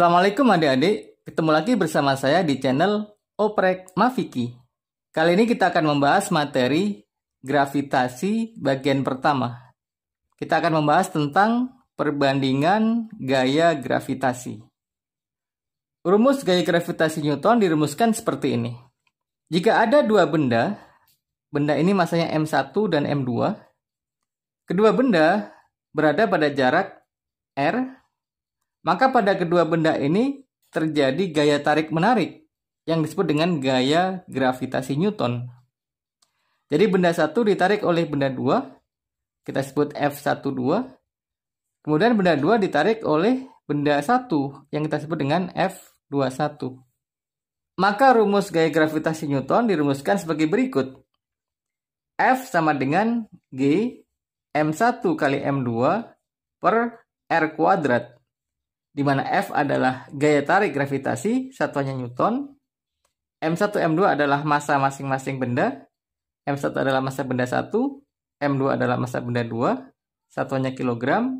Assalamualaikum adik-adik, ketemu lagi bersama saya di channel Oprek Mafiki. Kali ini kita akan membahas materi gravitasi bagian pertama. Kita akan membahas tentang perbandingan gaya gravitasi. Rumus gaya gravitasi Newton dirumuskan seperti ini. Jika ada dua benda ini masanya M1 dan M2, kedua benda berada pada jarak R, maka pada kedua benda ini terjadi gaya tarik-menarik yang disebut dengan gaya gravitasi Newton. Jadi benda satu ditarik oleh benda dua, kita sebut F12. Kemudian benda dua ditarik oleh benda satu yang kita sebut dengan F21. Maka rumus gaya gravitasi Newton dirumuskan sebagai berikut. F sama dengan G M1 kali M2 per R kuadrat, di mana F adalah gaya tarik gravitasi, satuannya Newton. M1, M2 adalah massa masing-masing benda. M1 adalah massa benda 1, M2 adalah massa benda 2, satuannya kilogram.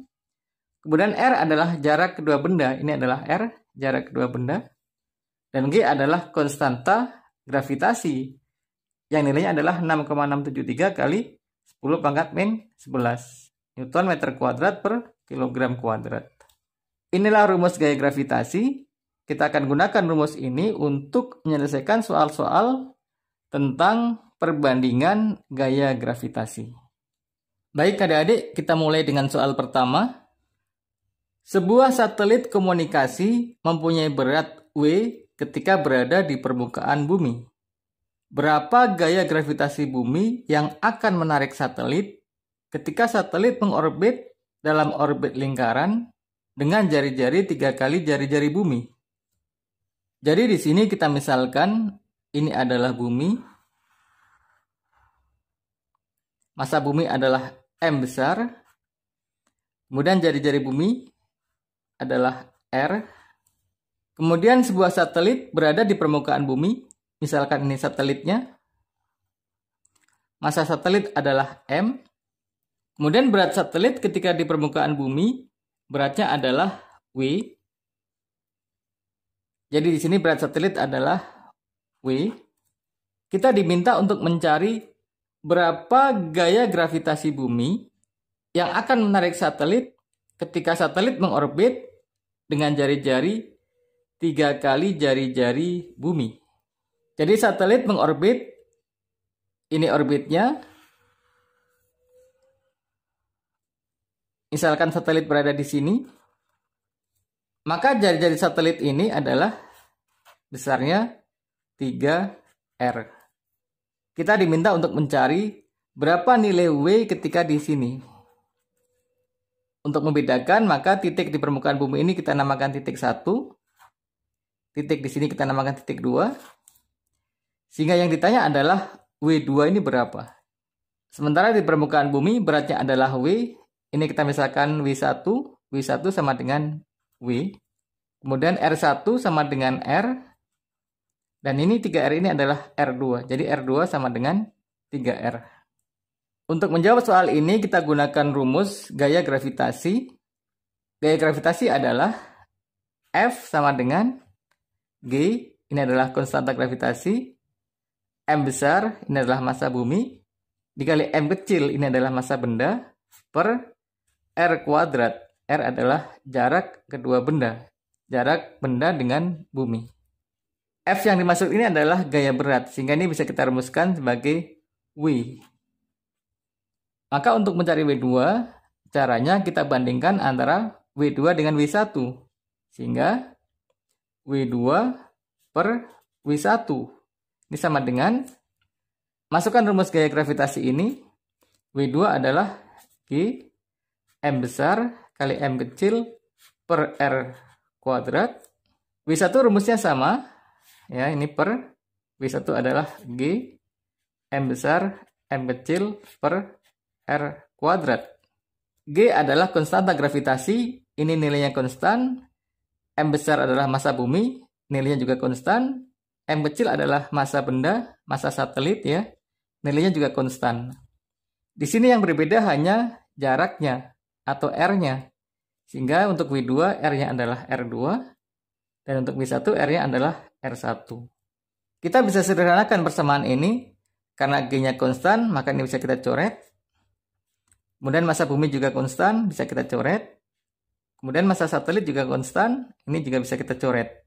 Kemudian R adalah jarak kedua benda, ini adalah R, jarak kedua benda. Dan G adalah konstanta gravitasi, yang nilainya adalah 6,673 kali 10 pangkat min 11 Newton meter kuadrat per kilogram kuadrat. Inilah rumus gaya gravitasi. Kita akan gunakan rumus ini untuk menyelesaikan soal-soal tentang perbandingan gaya gravitasi. Baik adik-adik, kita mulai dengan soal pertama. Sebuah satelit komunikasi mempunyai berat W ketika berada di permukaan bumi. Berapa gaya gravitasi bumi yang akan menarik satelit ketika satelit mengorbit dalam orbit lingkaran dengan jari-jari 3 kali jari-jari bumi? Jadi di sini kita misalkan ini adalah bumi. Massa bumi adalah M besar. Kemudian jari-jari bumi adalah R. Kemudian sebuah satelit berada di permukaan bumi. Misalkan ini satelitnya. Massa satelit adalah M. Kemudian berat satelit ketika di permukaan bumi, beratnya adalah W. Jadi di sini berat satelit adalah W. Kita diminta untuk mencari berapa gaya gravitasi bumi yang akan menarik satelit ketika satelit mengorbit dengan jari-jari 3 kali jari-jari bumi. Jadi satelit mengorbit, ini orbitnya. Misalkan satelit berada di sini, maka jari-jari satelit ini adalah besarnya 3R. Kita diminta untuk mencari berapa nilai W ketika di sini. Untuk membedakan, maka titik di permukaan bumi ini kita namakan titik 1. Titik di sini kita namakan titik 2. Sehingga yang ditanya adalah W2 ini berapa. Sementara di permukaan bumi beratnya adalah W. Ini kita misalkan W1. W1 sama dengan W. Kemudian R1 sama dengan R. Dan ini 3R ini adalah R2. Jadi R2 sama dengan 3R. Untuk menjawab soal ini kita gunakan rumus gaya gravitasi. Gaya gravitasi adalah F sama dengan G. Ini adalah konstanta gravitasi. M besar, ini adalah massa bumi. Dikali M kecil, ini adalah massa benda. Per R kuadrat. R adalah jarak kedua benda. Jarak benda dengan bumi. F yang dimaksud ini adalah gaya berat. Sehingga ini bisa kita rumuskan sebagai W. Maka untuk mencari W2, caranya kita bandingkan antara W2 dengan W1. Sehingga W2 per W1. Ini sama dengan, masukkan rumus gaya gravitasi ini. W2 adalah G M besar kali M kecil per R kuadrat. W1 rumusnya sama. Ya, ini per W1 adalah G M besar M kecil per R kuadrat. G adalah konstanta gravitasi. Ini nilainya konstan. M besar adalah massa bumi. Nilainya juga konstan. M kecil adalah massa benda, massa satelit ya. Nilainya juga konstan. Di sini yang berbeda hanya jaraknya atau R-nya. Sehingga untuk W2 R-nya adalah R2. Dan untuk W1 R-nya adalah R1. Kita bisa sederhanakan persamaan ini. Karena G-nya konstan, maka ini bisa kita coret. Kemudian massa bumi juga konstan, bisa kita coret. Kemudian massa satelit juga konstan, ini juga bisa kita coret.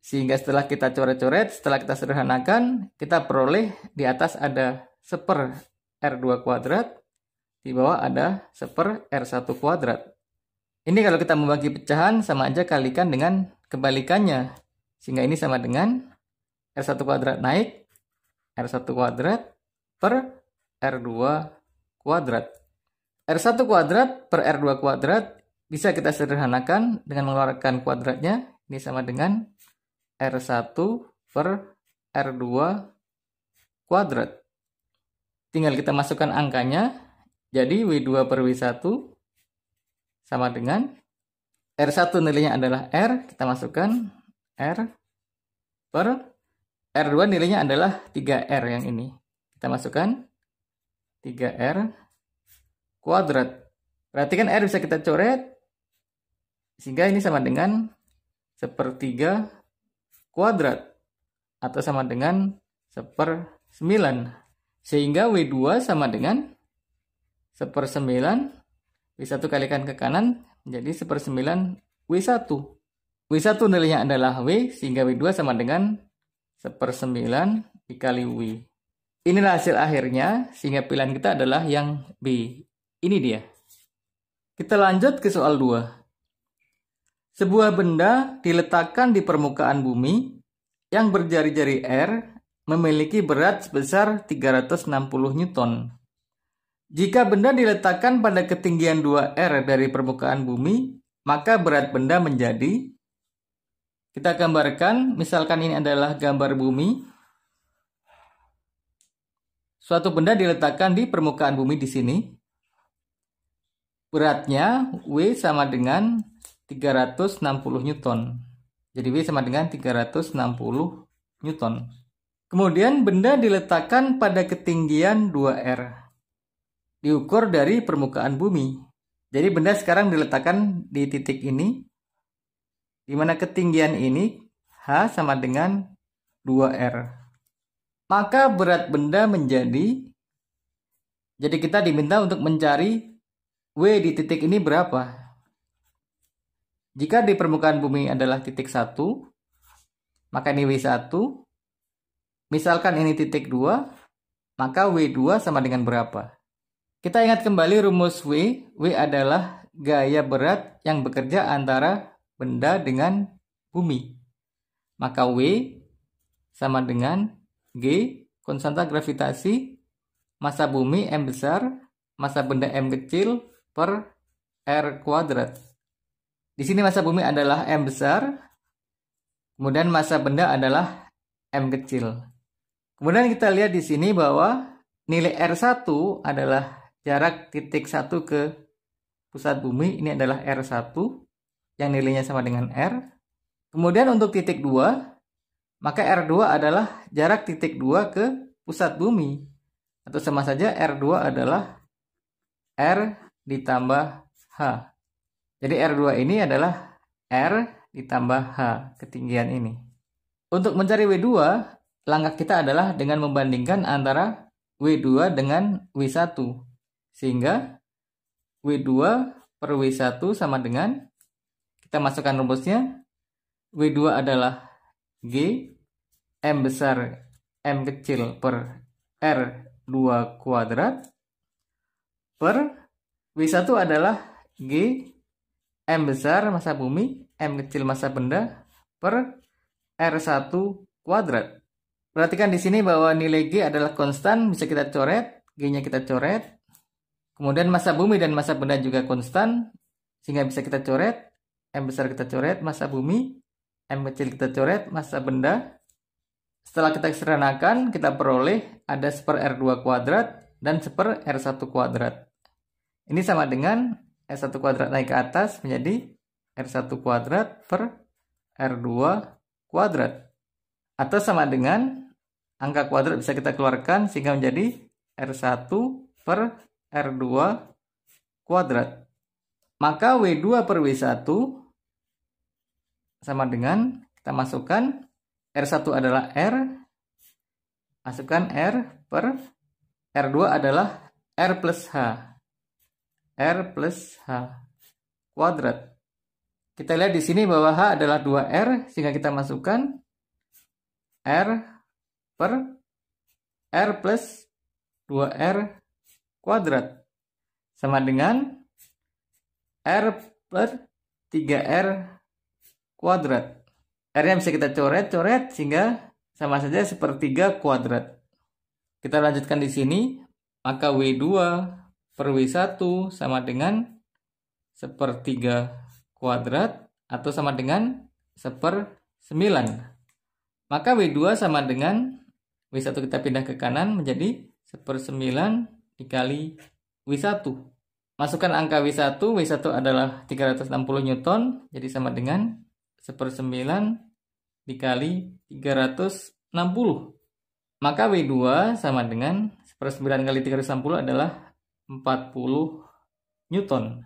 Sehingga setelah kita coret-coret, setelah kita sederhanakan, kita peroleh di atas ada 1/r² kuadrat, di bawah ada 1/r1 kuadrat. Ini kalau kita membagi pecahan sama aja kalikan dengan kebalikannya. Sehingga ini sama dengan R1 kuadrat naik, R1 kuadrat per R2 kuadrat. R1 kuadrat per R2 kuadrat bisa kita sederhanakan dengan mengeluarkan kuadratnya. Ini sama dengan R1 per R2 kuadrat. Tinggal kita masukkan angkanya. Jadi W2 per W1 sama dengan R1 nilainya adalah R. Kita masukkan R per R2 nilainya adalah 3R yang ini. Kita masukkan 3R kuadrat. Perhatikan R bisa kita coret. Sehingga ini sama dengan 1/3 kuadrat. Atau sama dengan 1/9. Sehingga W2 sama dengan 1/9. W1 kalikan ke kanan menjadi 1/9 W1. W1 nilainya adalah W. Sehingga W2 sama dengan 1/9 dikali W. Inilah hasil akhirnya. Sehingga pilihan kita adalah yang B. Ini dia. Kita lanjut ke soal 2. Sebuah benda diletakkan di permukaan bumi yang berjari-jari R memiliki berat sebesar 360 Newton. Jika benda diletakkan pada ketinggian 2R dari permukaan bumi, maka berat benda menjadi, kita gambarkan, misalkan ini adalah gambar bumi. Suatu benda diletakkan di permukaan bumi di sini. Beratnya W sama dengan 360 Newton. Jadi W sama dengan 360 Newton. Kemudian benda diletakkan pada ketinggian 2R. Diukur dari permukaan bumi. Jadi benda sekarang diletakkan di titik ini. Di mana ketinggian ini H sama dengan 2R. Maka berat benda menjadi, jadi kita diminta untuk mencari W di titik ini berapa. Jika di permukaan bumi adalah titik 1, maka ini W1. Misalkan ini titik 2, maka W2 sama dengan berapa? Kita ingat kembali rumus W. W adalah gaya berat yang bekerja antara benda dengan bumi. Maka W sama dengan G, konstanta gravitasi, massa bumi M besar, massa benda M kecil, per R kuadrat. Di sini massa bumi adalah M besar, kemudian massa benda adalah M kecil. Kemudian kita lihat di sini bahwa nilai R1 adalah jarak titik 1 ke pusat bumi, ini adalah R1 yang nilainya sama dengan R. Kemudian untuk titik 2, maka R2 adalah jarak titik 2 ke pusat bumi. Atau sama saja R2 adalah R ditambah H. Jadi R2 ini adalah R ditambah H, ketinggian ini. Untuk mencari W2, langkah kita adalah dengan membandingkan antara W2 dengan W1. Sehingga W2 per W1 sama dengan, kita masukkan rumusnya, W2 adalah G, M besar, M kecil per R2 kuadrat, per W1 adalah G, M besar massa bumi, M kecil massa benda, per R1 kuadrat. Perhatikan di sini bahwa nilai G adalah konstan, bisa kita coret, G-nya kita coret. Kemudian massa bumi dan massa benda juga konstan, sehingga bisa kita coret, M besar kita coret, massa bumi, M kecil kita coret, massa benda. Setelah kita sederhanakan, kita peroleh ada 1/R2 kuadrat dan 1/R1 kuadrat. Ini sama dengan R1 kuadrat naik ke atas menjadi R1 kuadrat per R2 kuadrat. Atau sama dengan angka kuadrat bisa kita keluarkan sehingga menjadi R1 per R2 kuadrat. Maka W2 per W1 sama dengan, kita masukkan R1 adalah R, masukkan R per R2 adalah R plus H. R plus H kuadrat. Kita lihat di sini bahwa H adalah 2R, sehingga kita masukkan R per R plus 2R kuadrat. Sama dengan R per 3R kuadrat. R-nya bisa kita coret-coret sehingga sama saja sepertiga kuadrat. Kita lanjutkan di sini, maka W2 per W1 sama dengan sepertiga kuadrat atau sama dengan 1/9. Maka W2 sama dengan W1 kita pindah ke kanan menjadi 1/9 dikali W1. Masukkan angka W1 adalah 360 Newton, jadi sama dengan 1/9 dikali 360. Maka W2 sama dengan 1/9 kali 360 adalah 40 Newton.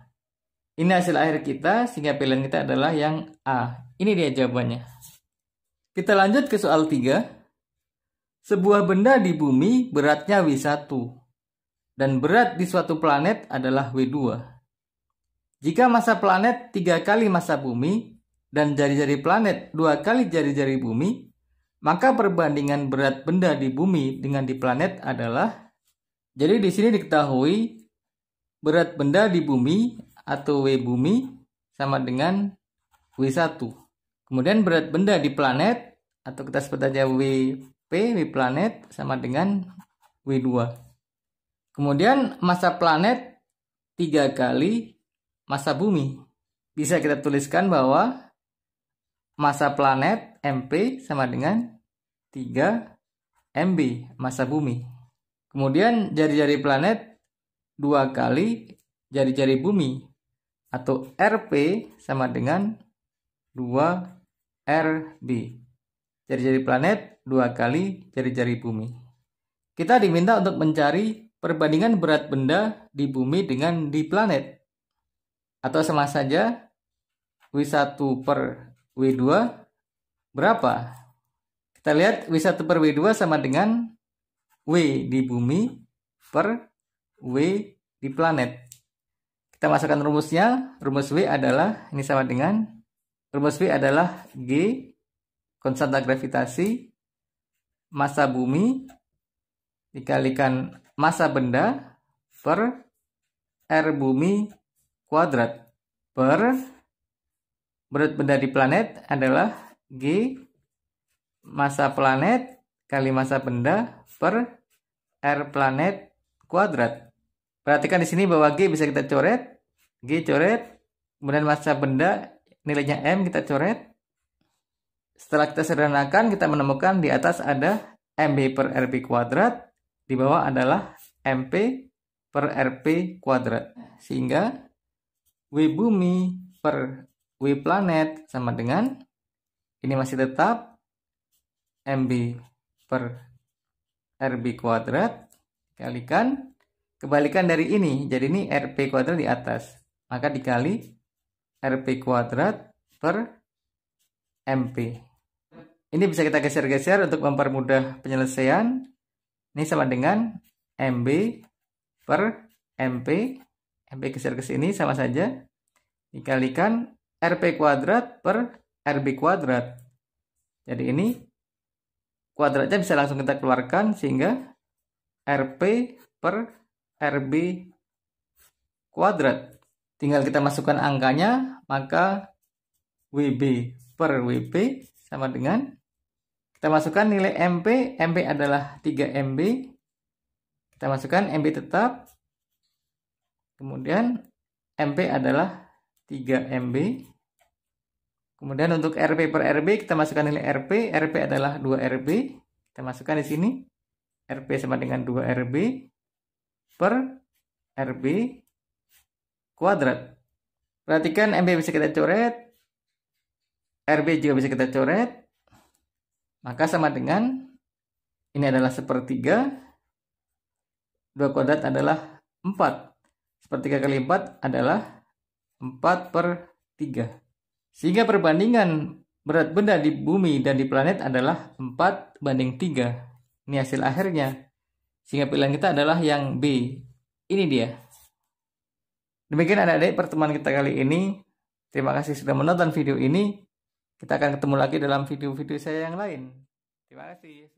Ini hasil akhir kita, sehingga pilihan kita adalah yang A. Ini dia jawabannya. Kita lanjut ke soal 3. Sebuah benda di bumi beratnya W1 dan berat di suatu planet adalah W2. Jika massa planet 3 kali massa bumi dan jari-jari planet 2 kali jari-jari bumi, maka perbandingan berat benda di bumi dengan di planet adalah, jadi di sini diketahui berat benda di bumi atau W bumi sama dengan W1. Kemudian berat benda di planet atau kita sebut aja WP, W planet sama dengan W2. Kemudian massa planet 3 kali massa bumi. Bisa kita tuliskan bahwa massa planet MP sama dengan 3 MB massa bumi. Kemudian jari-jari planet 2 kali jari-jari bumi atau RP sama dengan 2 RB. Jari-jari planet 2 kali jari-jari bumi. Kita diminta untuk mencari perbandingan berat benda di bumi dengan di planet. Atau sama saja W1 per W2 berapa? Kita lihat W1 per W2 sama dengan W di bumi per W di planet. Kita masukkan rumusnya. Rumus W adalah, ini sama dengan, rumus W adalah G, konstanta gravitasi, massa bumi, dikalikan massa benda, per R bumi kuadrat, per berat benda di planet adalah G, massa planet, kali massa benda, per R planet kuadrat. Perhatikan di sini bahwa G bisa kita coret, G coret, kemudian massa benda nilainya M kita coret. Setelah kita sederhanakan, kita menemukan di atas ada MB per RB kuadrat, di bawah adalah MP per RP kuadrat. Sehingga W bumi per W planet sama dengan, ini masih tetap MB per RB kuadrat, dikalikan, kebalikan dari ini, jadi ini RP kuadrat di atas, maka dikali RP kuadrat per MP. Ini bisa kita geser-geser untuk mempermudah penyelesaian. Ini sama dengan MB per MP. MP geser ke sini sama saja, dikalikan RP kuadrat per RB kuadrat. Jadi ini kuadratnya bisa langsung kita keluarkan, sehingga RP per RB kuadrat. Tinggal kita masukkan angkanya, maka WB per WP sama dengan, kita masukkan nilai MP, MP adalah 3 MB, kita masukkan MB tetap, kemudian MP adalah 3 MB, kemudian untuk RP per RB kita masukkan nilai RP, RP adalah 2 RB, kita masukkan di sini, RP sama dengan 2 RB, per RB kuadrat. Perhatikan MB bisa kita coret, RB juga bisa kita coret, maka sama dengan, ini adalah 1/3, 2 kuadrat adalah 4, 1/3 kali 4 adalah 4/3. Sehingga perbandingan berat benda di bumi dan di planet adalah 4:3. Ini hasil akhirnya. Sehingga pilihan kita adalah yang B. Ini dia. Demikian adik-adik pertemuan kita kali ini. Terima kasih sudah menonton video ini. Kita akan ketemu lagi dalam video-video saya yang lain. Terima kasih.